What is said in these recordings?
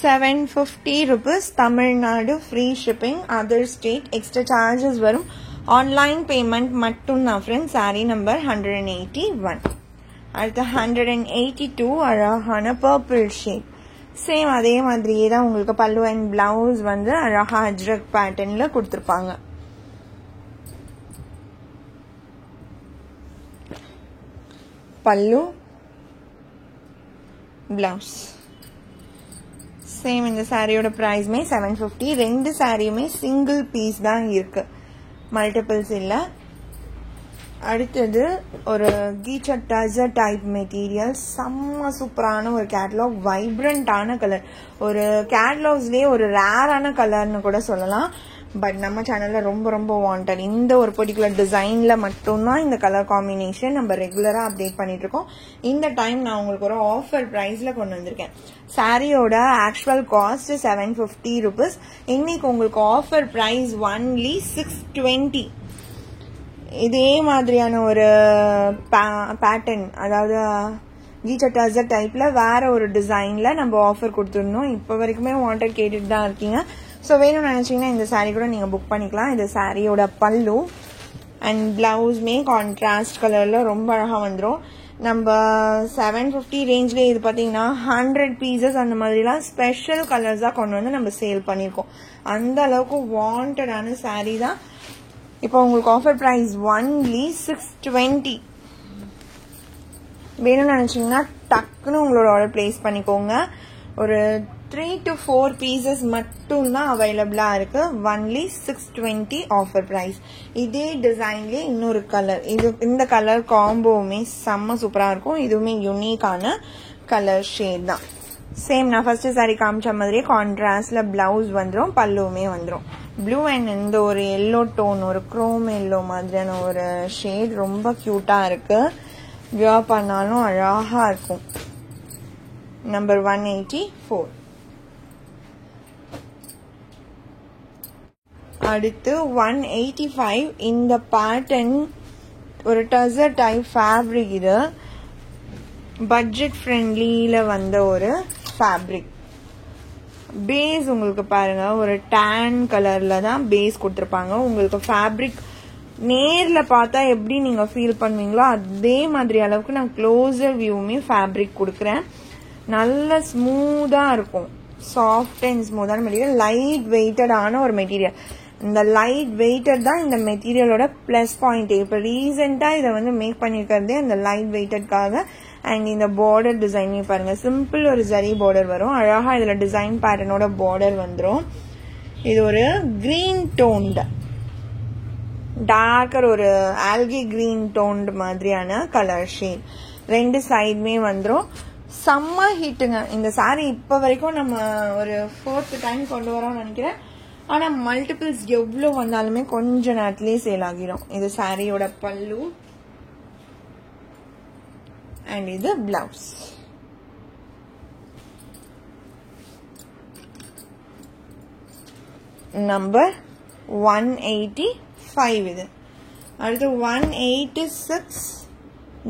750 rupees. Tamil Nadu free shipping. Other state extra charges varum. Online payment mattum na friends. Saree number 181. At the 182 அழகான purple shade. Same அதே மாதிரியே தான் உங்களுக்கு பல்லு and blouse வந்து அழகா அஜ்ரக் பேட்டர்ன்ல கொடுத்துருப்பாங்க. பல்லு பிளவுஸ் சேம். இந்த சாரியோட பிரைஸ்மே 750. ரெண்டு சாரியுமே சிங்கிள் பீஸ் தான் இருக்கு, மல்டிபிள்ஸ் இல்லை. அடுத்தது ஒரு கீச்சர் டசர் டைப் மெட்டீரியல், செம்ம சூப்பரான ஒரு கேட்லாக், வைப்ரண்டான கலர். ஒரு கேட்லாக்ஸ்லேயே ஒரு ரேரான கலர்னு கூட சொல்லலாம். பட் நம்ம சேனல்ல ரொம்ப ரொம்ப வாண்டட். இந்த ஒரு பர்டிகுலர் டிசைன்ல மட்டும்தான் இந்த கலர் காம்பினேஷன் நம்ம ரெகுலரா அப்டேட் பண்ணிட்டு இருக்கோம். இந்த டைம் நான் உங்களுக்கு ஒரு ஆஃபர் பிரைஸ்ல கொண்டு வந்திருக்கேன். சாரியோட ஆக்சுவல் காஸ்ட் 750 rupees. இன்னைக்கு உங்களுக்கு ஆஃபர் பிரைஸ் ஒன்லி 620. இதே மாதிரியான ஒரு பேட்டர்ன், அதாவது கீச்சர் டசர் டைப்ல வேற ஒரு டிசைன்ல நம்ம ஆஃபர் கொடுத்துருந்தோம். இப்போ வரைக்குமே வாண்டட் கேட்டுட்டு தான் இருக்கீங்க. ஸோ வேணும்னு நினைச்சீங்கன்னா இந்த சாரீ கூட நீங்க புக் பண்ணிக்கலாம். இந்த சாரியோட பல்லு அண்ட் பிளவுஸ்மே கான்ட்ராஸ்ட் கலர்ல ரொம்ப அழகா வந்துடும். நம்ம 750 ரேஞ்ச்லேயே இது பார்த்தீங்கன்னா 100 பீசஸ் அந்த மாதிரிலாம் ஸ்பெஷல் கலர்ஸாக கொண்டு வந்து நம்ம சேல் பண்ணியிருக்கோம். அந்த அளவுக்கு வாண்டடான சாரீ தான். இப்போ உங்களுக்கு ஆஃபர் பிரைஸ் ஒன்லி 620. வேணும்னு நினைச்சீங்கன்னா டக்குன்னு உங்களோட ஆர்டர் பிளேஸ் பண்ணிக்கோங்க. ஒரு 3 to 4 பீசஸ் மட்டும் தான் அவைலபிளா இருக்கு. Only 620 offer price. இதே டிசைன்லயே இன்னொரு கலர், இந்த கலர் காம்போவுமே செம்ம சூப்பரா இருக்கும். இதுவுமே யூனிக்கான கலர் ஷேட் தான். சேம் நான் ஃபர்ஸ்ட் சாரி காமிச்ச மாதிரியே கான்ட்ராஸ்ட்ல பிளவுஸ் வந்துடும், பல்லுவுமே வந்துடும். ப்ளூ அண்ட் இந்த ஒரு எல்லோ டோன், ஒரு குரோம் எல்லோ மாதிரியான ஒரு ஷேட் ரொம்ப கியூட்டா இருக்கு. வியர் பண்ணாலும் அழகா இருக்கும். நம்பர் 184. அடுத்து 185. இந்த பேட்டர்ன் ஒரு டசர் டைப் ஃபேப்ரிக். இது பட்ஜெட் ஃப்ரெண்ட்லியில வந்த ஒரு ஃபேப்ரிக். பேஸ் உங்களுக்கு பாருங்க ஒரு டேன் கலர்ல தான் பேஸ் கொடுத்துருப்பாங்க. உங்களுக்கு ஃபேப்ரிக் நேர்ல பார்த்தா எப்படி நீங்க ஃபீல் பண்ணுவீங்களோ அதே மாதிரி அளவுக்கு நான் க்ளோசர் வியூமே ஃபேப்ரிக் கொடுக்குறேன். நல்ல ஸ்மூதா இருக்கும், சாஃப்ட் அண்ட் ஸ்மூதான மெட்டீரியல், லைட் வெயிட்டடான ஒரு மெட்டீரியல். இந்த லைட் வெயிட்டட் தான் இந்த மெட்டீரியலோட பிளஸ் பாயிண்ட். இப்போ ரீசெண்டா இதை வந்து மேக் பண்ணிருக்கிறதே அந்த லைட் வெயிட்டட்காக. அண்ட் இந்த பார்டர் டிசைன் பாருங்க, சிம்பிள் ஒரு ஜரி பார்டர் வரும், அழகா இதுல டிசைன் பேட்டர்னோட பார்டர் வந்துடும். இது ஒரு கிரீன் டோன்ட், டார்க்கர் ஒரு ஆல்கி கிரீன் டோன்ட் மாதிரியான கலர் ஷேட். ரெண்டு சைடுமே வந்துடும். செம்ம ஹிட்டுங்க இந்த சாரி. இப்ப வரைக்கும் நம்ம ஒரு 4th டைம் கொண்டு வரோம்னு நினைக்கிறேன். ஆனா மல்டிபிள்ஸ் எவ்வளவு வந்தாலுமே கொஞ்ச நேரத்திலேயே சேல் ஆகிடும். இது சாரியோட பல்லு அண்ட் இது பிளவுஸ். நம்பர் 185 இது. அடுத்து 186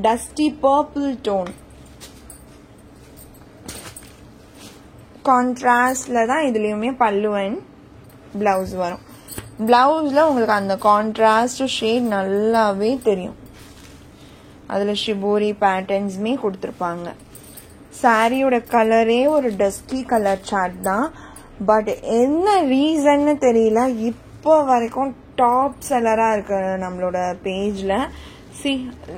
டஸ்டி பர்பிள் டோன். கான்ட்ராஸ்ட்ல தான் இதுலயுமே பல்லு அண்ட் பிளவுஸ் வரும். பிளவுஸ்ல உங்களுக்கு அந்த கான்ட்ராஸ்ட் ஷேட் நல்லாவே தெரியும். அதுல ஷிபோரி பேட்டர்ன்ஸ்மே கொடுத்துருப்பாங்க. சாரியோட கலரே ஒரு டஸ்டி கலர் சார்ட் தான். பட் என்ன ரீசன்னு தெரியல, இப்போ வரைக்கும் டாப் செல்லரா இருக்கு நம்மளோட பேஜ்ல.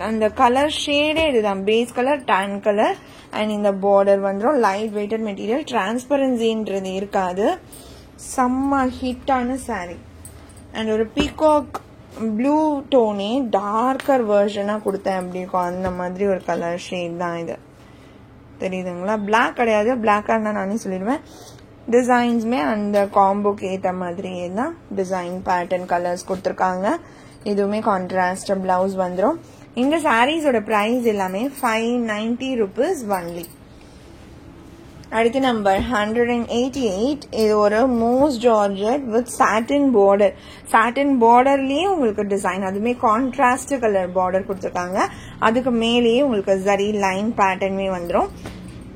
அந்த கலர் ஷேடே இதுதான், base colour, tan colour and இந்த பார்டர் வந்துடும். லைட் வெயிட்டட் மெட்டீரியல், டிரான்ஸ்பரன்சின்றது இருக்காது. செம்ம ஹிட்டான சாரி. அண்ட் ஒரு பீகாக் ப்ளூ டோனே டார்க்கர் வெர்ஷனா கொடுத்தேன் அப்படி இருக்கும், அந்த மாதிரி ஒரு கலர் ஷேட் தான் இது. தெரியுதுங்களா? பிளாக் கிடையாது, பிளாக்கா இருந்தா நானே சொல்லிடுவேன். டிசைன்ஸ்மே அந்த காம்போக்கு ஏற்ற மாதிரியே தான் டிசைன் பேட்டர்ன் கலர்ஸ் கொடுத்துருக்காங்க. இதுவுமே கான்ட்ராஸ்ட் பிளவுஸ் வந்துடும். இந்த சாரீஸோட பிரைஸ் எல்லாமே 590 rupees ஒன்லி. அடுத்து நம்பர் 188. இது ஒரு மோஸ் ஜார்ஜெட் வித் சாட்டின் பார்டர். சாட்டின் பார்டர்லயே உங்களுக்கு டிசைன், அதுமே கான்ட்ராஸ்ட் கலர் பார்டர் கொடுத்துருக்காங்க. அதுக்கு மேலேயே உங்களுக்கு ஜரி லைன் பேட்டர்னுமே வந்துடும்.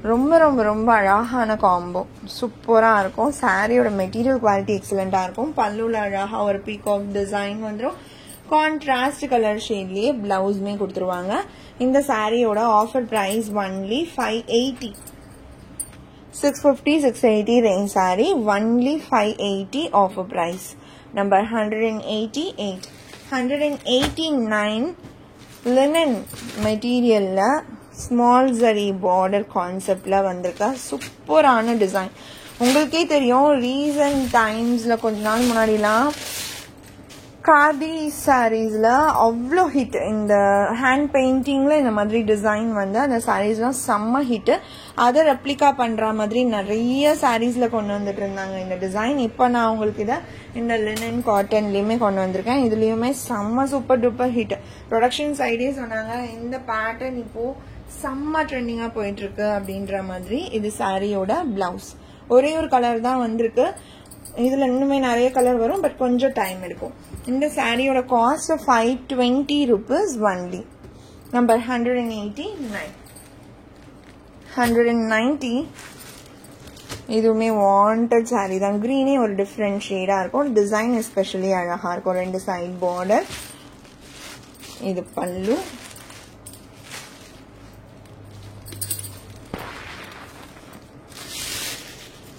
ரொம்ப ரொம்ப ரொம்ப அழகான காம்போ, சூப்பராக இருக்கும். சாரியோட மெட்டீரியல் குவாலிட்டி எக்ஸலண்ட்டாக இருக்கும். பல்லுல அழகாக ஒரு பீகாக் டிசைன் வந்துடும். கான்ட்ராஸ்ட் கலர் ஷேட்லேயே பிளவுஸ்மே கொடுத்துருவாங்க. இந்த சாரியோட offer price only 580. 650 680 range sari, only 580 offer price. Number 188. 189 linen மெட்டீரியல்ல ஸ்மால் ஜரி பார்டர் கான்செப்ட்ல வந்திருக்க சூப்பரான டிசைன். உங்களுக்கே தெரியும், ரீசன்ட் டைம்ஸ்ல கொஞ்ச நாள் முன்னாடிலாம் காதி சாரீஸ்ல அவ்வளோ ஹிட். இந்த ஹேண்ட் பெயிண்டிங்ல இந்த மாதிரி டிசைன் வந்து அந்த சாரீஸ்லாம் செம்ம ஹிட். அதை ரெப்ளிகா பண்ற மாதிரி நிறைய சாரீஸ்ல கொண்டு வந்துட்டு இருந்தாங்க இந்த டிசைன். இப்போ நான் உங்களுக்கு இதை இந்த லினன் காட்டன்லயுமே கொண்டு வந்திருக்கேன். இதுலயுமே செம்ம சூப்பர் டூப்பர் ஹிட். ப்ரொடக்ஷன் சைடே சொன்னாங்க இந்த பேட்டர்ன் இப்போ செம்ம ட்ரெண்டிங்கா போயிட்டு இருக்கு அப்படின்ற மாதிரி. இது சாரியோட பிளவுஸ். ஒரே ஒரு கலர் தான் வந்திருக்கு. இதுல இன்னுமே நிறைய கலர் வரும், பட் கொஞ்சம் டைம் எடுக்கும். இந்த சாரியோட காஸ்ட் 520 rupees ஒன்லி. நம்பர் 189. 190 இதுவுமே வாண்டட் சாரி தான். கிரீனே ஒரு டிஃப்ரெண்ட் ஷேடா இருக்கும். டிசைன் எஸ்பெஷலி அழகா இருக்கும். 2 சைட் பார்டர். இது பல்லு.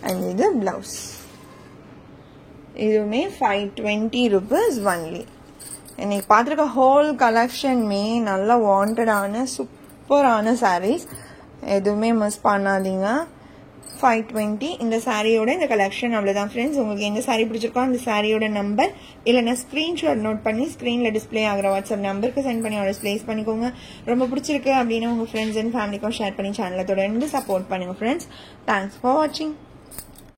அண்ட் இது பிளவுஸ். இதுவுமே 520 rupees ஒன்லி. இன்னைக்கு பார்த்துருக்க ஹோல் கலெக்ஷன்மே நல்ல வாண்டடான சூப்பரான சாரீஸ். எதுவுமே மிஸ் பண்ணாதீங்க. 520 இந்த சாரியோட இந்த கலெக்ஷன் அவ்வளோதான் ஃப்ரெண்ட்ஸ். உங்களுக்கு எந்த சாரி பிடிச்சிருக்கோ அந்த சாரியோட நம்பர் இல்லைன்னா ஸ்க்ரீன்ஷாட் நோட் பண்ணி ஸ்க்ரீனில் டிஸ்பிளே ஆகிற வாட்ஸ்அப் நம்பருக்கு சென்ட் பண்ணி ஆர்டர்ஸ் பிளேஸ் பண்ணிக்கோங்க. ரொம்ப பிடிச்சிருக்கு அப்படின்னா உங்கள் ஃப்ரெண்ட்ஸ் அண்ட் ஃபேமிலிக்கும் ஷேர் பண்ணி சேனலை தொடர்ந்து சப்போர்ட் பண்ணுங்கள் ஃப்ரெண்ட்ஸ். தேங்க்ஸ் ஃபார் வாட்சிங்.